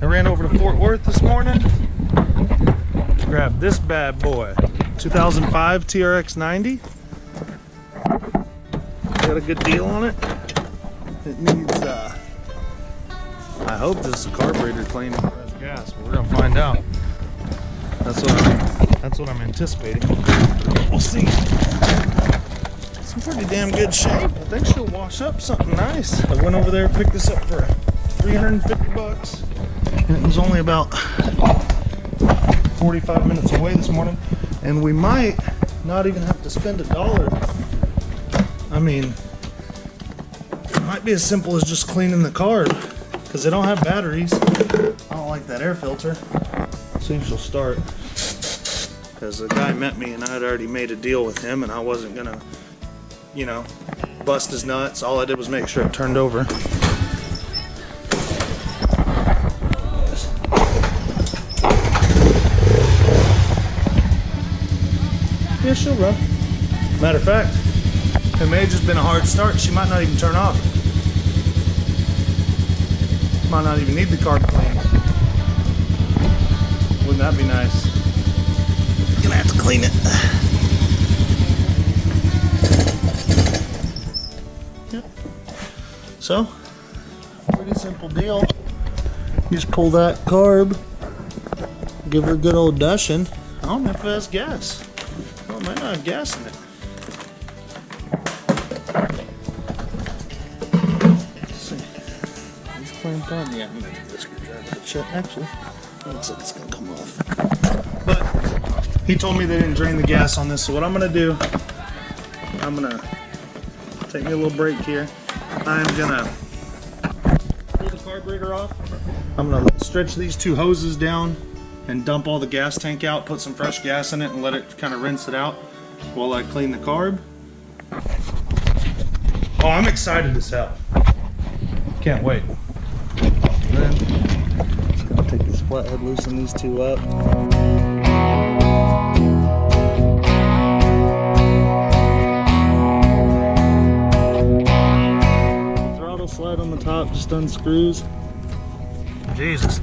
I ran over to Fort Worth this morning, grabbed this bad boy, 2005 TRX90. Got a good deal on it. It needs, I hope this is a carburetor cleaning for has gas, but we're gonna find out. That's what I'm anticipating. We'll see. It's in pretty damn good shape. I think she'll wash up something nice. I went over there, picked this up for $350, and it was only about 45 minutes away this morning, and we might not even have to spend $1. I mean, it might be as simple as just cleaning the carb, because they don't have batteries. I don't like that air filter. Let's see if she'll start. Because the guy met me and I had already made a deal with him, and I wasn't gonna, you know, bust his nuts. All I did was make sure it turned over. Yeah, she'll run. Matter of fact, it may have just been a hard start. She might not even turn off. Might not even need the carb clean. Wouldn't that be nice? Gonna have to clean it. Yep. So, pretty simple deal. You just pull that carb, give her a good old dusting. I don't know if it has gas. Oh, it might not have gas in it. Let's see. He's clamped on. Yeah, I'm gonna do this screwdriver to check. Actually, looks like it's gonna come off. But he told me they didn't drain the gas on this, so what I'm gonna do, I'm gonna take me a little break here. I'm gonna pull the carburetor off. I'm gonna stretch these two hoses down and dump all the gas tank out, put some fresh gas in it, and let it kind of rinse it out while I clean the carb. Oh, I'm excited as hell. Can't wait. Then, just gonna take this flathead, loosen these two up. Throttle slide on the top just unscrews. Jesus.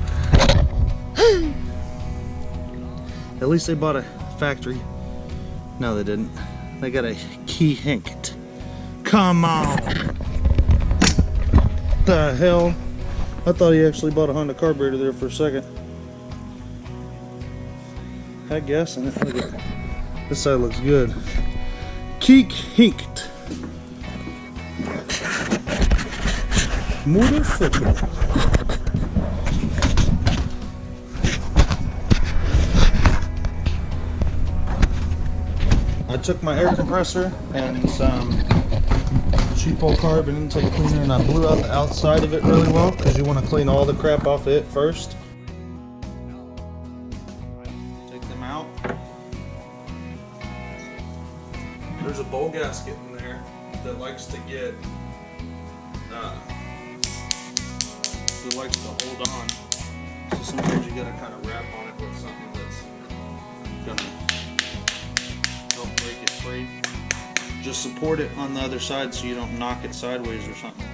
At least they bought a factory. No, they didn't. They got a key hinked. Come on. The hell? I thought he actually bought a Honda carburetor there for a second. Had gas in it. Look at it. This side looks good. Key hinked. Motherfucker. I took my air compressor and some cheapo carb and intake cleaner, and I blew out the outside of it really well, because you want to clean all the crap off of it first. Take them out. There's a bowl gasket in there that likes to get that likes to hold on. So sometimes you gotta kind of wrap on it with something that's gonna help break it free. Just support it on the other side so you don't knock it sideways or something.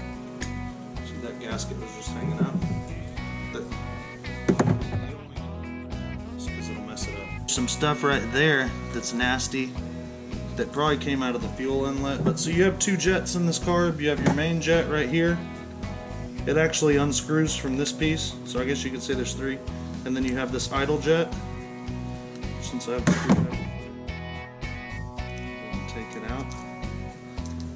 See, that gasket was just hanging out. Just because it'll mess it up. Some stuff right there that's nasty that probably came out of the fuel inlet. But so you have two jets in this carb. You have your main jet right here. It actually unscrews from this piece, so I guess you could say there's three. And then you have this idle jet. Since I have the screwdriver, take it out.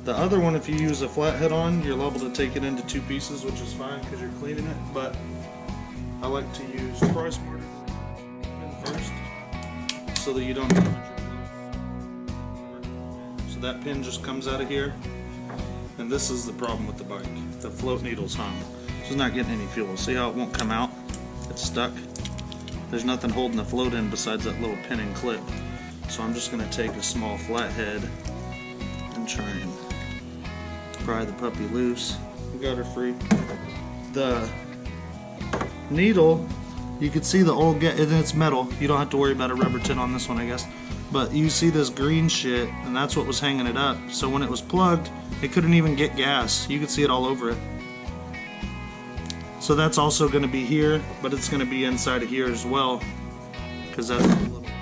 The other one, if you use a flathead on, you're liable to take it into two pieces, which is fine because you're cleaning it. But I like to use price marker first, so that you don't damage your float. So that pin just comes out of here. And this is the problem with the bike. The float needle's hung. It's not getting any fuel. See how it won't come out? It's stuck. There's nothing holding the float in besides that little pin and clip. So I'm just going to take a small flathead and try and pry the puppy loose. We got her free. The needle, you can see the old and it's metal. You don't have to worry about a rubber tip on this one, I guess. But you see this green shit, and that's what was hanging it up. So when it was plugged, it couldn't even get gas. You could see it all over it. So that's also going to be here, but it's going to be inside of here as well, because that's a little there.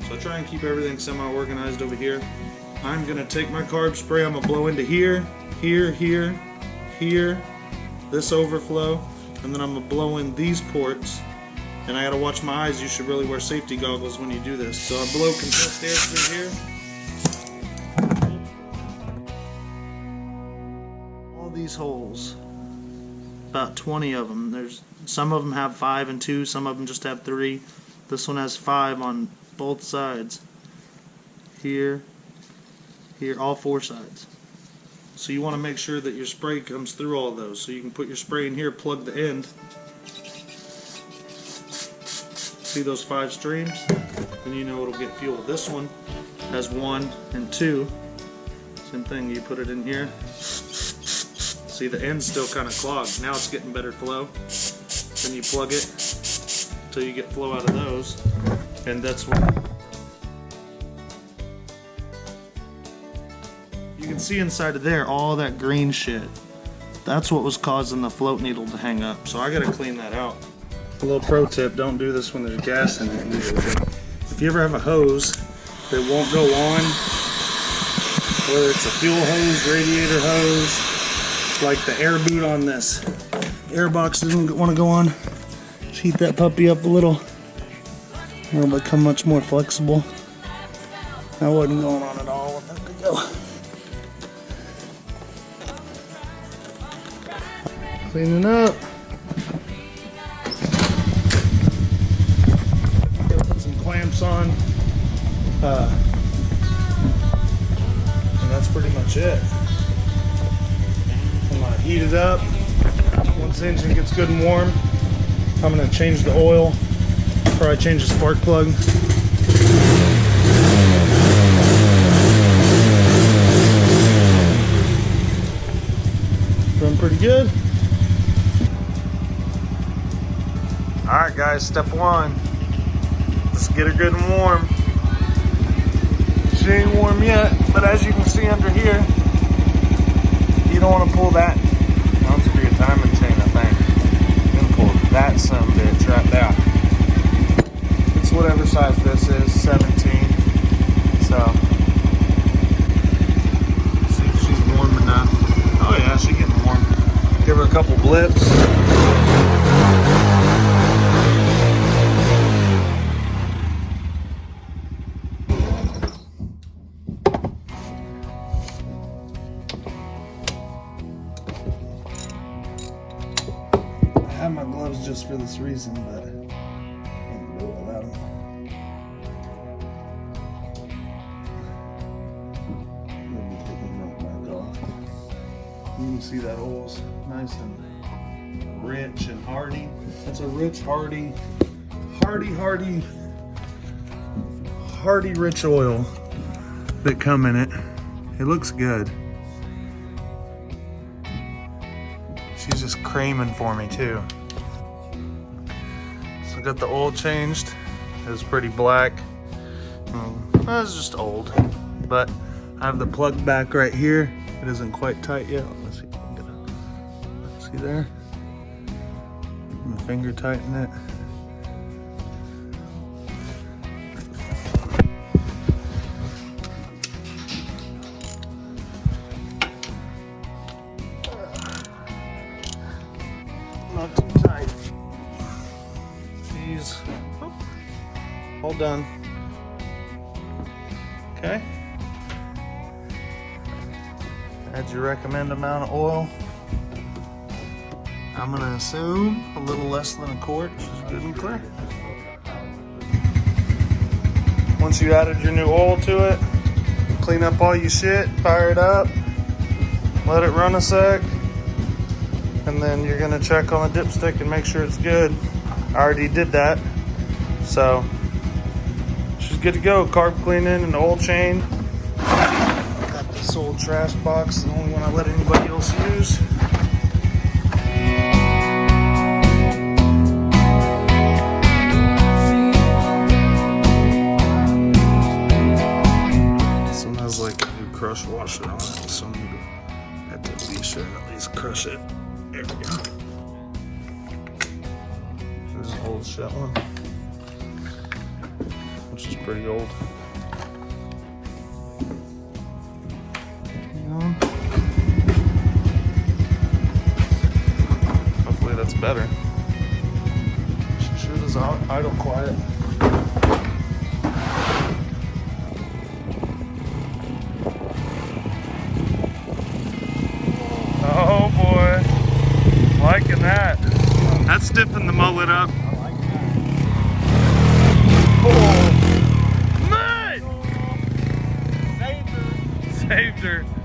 So I try and keep everything semi-organized over here. I'm going to take my carb spray, I'm going to blow into here, here, here, here, this overflow, and then I'm going to blow in these ports. And I got to watch my eyes, you should really wear safety goggles when you do this. So I blow compressed air through here. These holes, about 20 of them. There's some of them have 5 and 2, some of them just have 3. This one has 5 on both sides. Here, here, all 4 sides. So you want to make sure that your spray comes through all of those. So you can put your spray in here, plug the end. See those 5 streams? Then you know it'll get fuel. This one has 1 and 2. Same thing, you put it in here. See, the end's still kind of clogged. Now it's getting better flow. Then you plug it until you get flow out of those. And that's what you can see inside of there, all that green shit. That's what was causing the float needle to hang up. So I gotta clean that out. A little pro tip, don't do this when there's gas in it usually. If you ever have a hose that won't go on, whether it's a fuel hose, radiator hose, like the air boot on this air box doesn't want to go on, just heat that puppy up a little. It'll become much more flexible. That wasn't going on at all. Let that go. Cleaning up. Gotta put some clamps on. And that's pretty much it. I'm gonna heat it up. Once the engine gets good and warm, I'm gonna change the oil. Probably change the spark plug. Running pretty good. Alright guys, step 1. Let's get her good and warm. She ain't warm yet, but as you can see under here, you don't want to pull that. That's for your timing chain, I think. You're gonna pull that son of a bitch right there. It's whatever size this is, 17. So, see if she's warm enough. Oh yeah, she's getting warm. Give her a couple blips. I have my gloves just for this reason, but I can't do it without them. Let me take them right back off. You can see that oil's nice and rich and hardy. That's a rich, hardy rich oil that come in it. It looks good. She's just creaming for me too. So I got the oil changed. It was pretty black. It was just old. But I have the plug back right here. It isn't quite tight yet. Let's see if I can get it. See there? My finger tighten it. Not too tight. She's all done. Okay. Add your recommended amount of oil. I'm gonna assume a little less than a quart, which is good and clear. Once you added your new oil to it, clean up all your shit, fire it up, let it run a sec, and then you're gonna check on the dipstick and make sure it's good. I already did that, so she's good to go. Carb cleaning and oil change. Got this old trash box, the only one I let anybody else use. This one has like a new crush washer on it, so I'm gonna have to be sure and at least crush it. old Shetland, which is pretty old. Hopefully that's better. She sure does idle quiet. Oh boy, liking that. That's stiffing the mullet up. I like that. Oh, mud! Saved her. Saved her.